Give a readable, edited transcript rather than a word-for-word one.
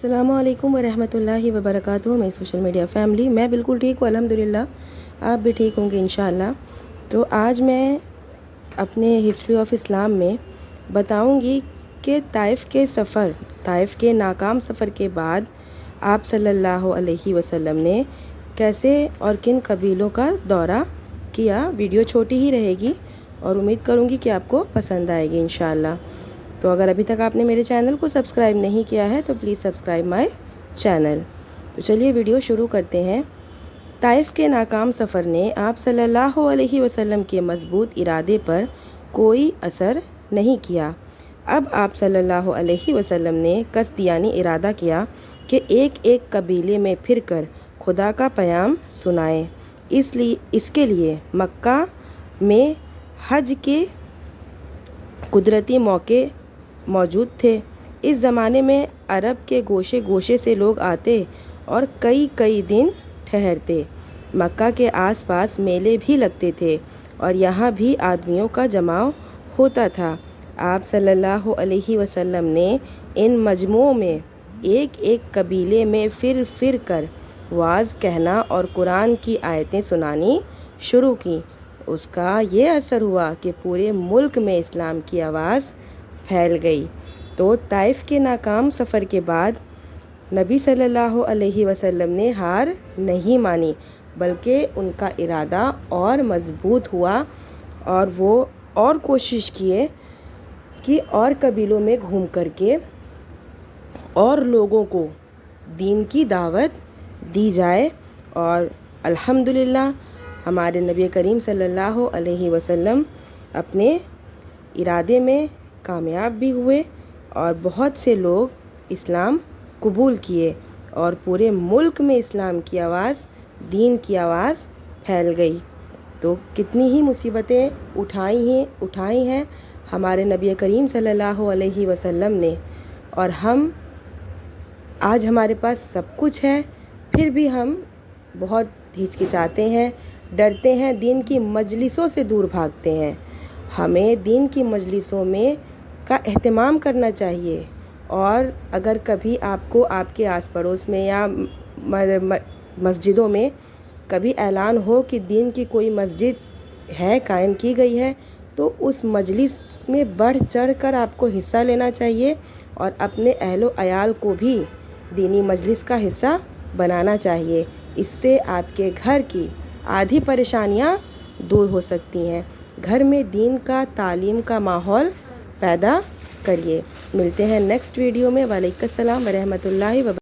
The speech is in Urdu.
السلام علیکم ورحمۃ اللہ وبرکاتہ۔ میں سوشل میڈیا فیملی، میں بالکل ٹھیک ہوں الحمدللہ، آپ بھی ٹھیک ہوں گے انشاءاللہ۔ تو آج میں اپنے ہسٹری آف اسلام میں بتاؤں گی کہ طائف کے ناکام سفر کے بعد آپ صلی اللہ علیہ وسلم نے کیسے اور کن قبیلوں کا دورہ کیا۔ ویڈیو چھوٹی ہی رہے گی اور امید کروں گی کہ آپ کو پسند آئے گی انشاءاللہ۔ تو اگر ابھی تک آپ نے میرے چینل کو سبسکرائب نہیں کیا ہے تو پلیز سبسکرائب مائی چینل۔ تو چلیے ویڈیو شروع کرتے ہیں۔ طائف کے ناکام سفر نے آپ صلی اللہ علیہ وسلم کے مضبوط ارادے پر کوئی اثر نہیں کیا۔ اب آپ صلی اللہ علیہ وسلم نے قصدیانہ ارادہ کیا کہ ایک ایک قبیلے میں پھر کر خدا کا پیام سنائیں۔ اس کے لیے مکہ میں حج کے قدرتی موقع موجود تھے۔ اس زمانے میں عرب کے گوشے گوشے سے لوگ آتے اور کئی دن ٹھہرتے۔ مکہ کے آس پاس میلے بھی لگتے تھے اور یہاں بھی آدمیوں کا جماؤ ہوتا تھا۔ آپ صلی اللہ علیہ وسلم نے ان مجمعوں میں ایک ایک قبیلے میں پھر کر وعظ کہنا اور قرآن کی آیتیں سنانی شروع کی۔ اس کا یہ اثر ہوا کہ پورے ملک میں اسلام کی آواز پھیل گئی۔ تو طائف کے ناکام سفر کے بعد نبی صلی اللہ علیہ وسلم نے ہار نہیں مانی، بلکہ ان کا ارادہ اور مضبوط ہوا اور وہ اور کوشش کیے کہ اور قبیلوں میں گھوم کر کے اور لوگوں کو دین کی دعوت دی جائے، اور الحمدللہ ہمارے نبی کریم صلی اللہ علیہ وسلم اپنے ارادے میں کامیاب بھی ہوئے اور بہت سے لوگ اسلام قبول کیے اور پورے ملک میں اسلام کی آواز، دین کی آواز پھیل گئی۔ تو کتنی ہی مصیبتیں اٹھائی ہیں ہمارے نبی کریم صلی اللہ علیہ وسلم نے، اور آج ہمارے پاس سب کچھ ہے، پھر بھی ہم بہت ہچکچاتے ہیں، ڈرتے ہیں، دین کی مجلسوں سے دور بھاگتے ہیں۔ ہمیں دین کی مجلسوں میں کا اہتمام کرنا چاہیے، اور اگر کبھی آپ کو آپ کے آس پڑوس میں یا مسجدوں میں کبھی اعلان ہو کہ دین کی کوئی مسجد ہے، قائم کی گئی ہے، تو اس مجلس میں بڑھ چڑھ کر آپ کو حصہ لینا چاہیے اور اپنے اہل و عیال کو بھی دینی مجلس کا حصہ بنانا چاہیے۔ اس سے آپ کے گھر کی آدھی پریشانیاں دور ہو سکتی ہیں۔ گھر میں دین کا، تعلیم کا ماحول پیدا کریے۔ ملتے ہیں نیکسٹ ویڈیو میں۔ وعلیکم السلام ورحمۃ اللہ وبرکاتہ۔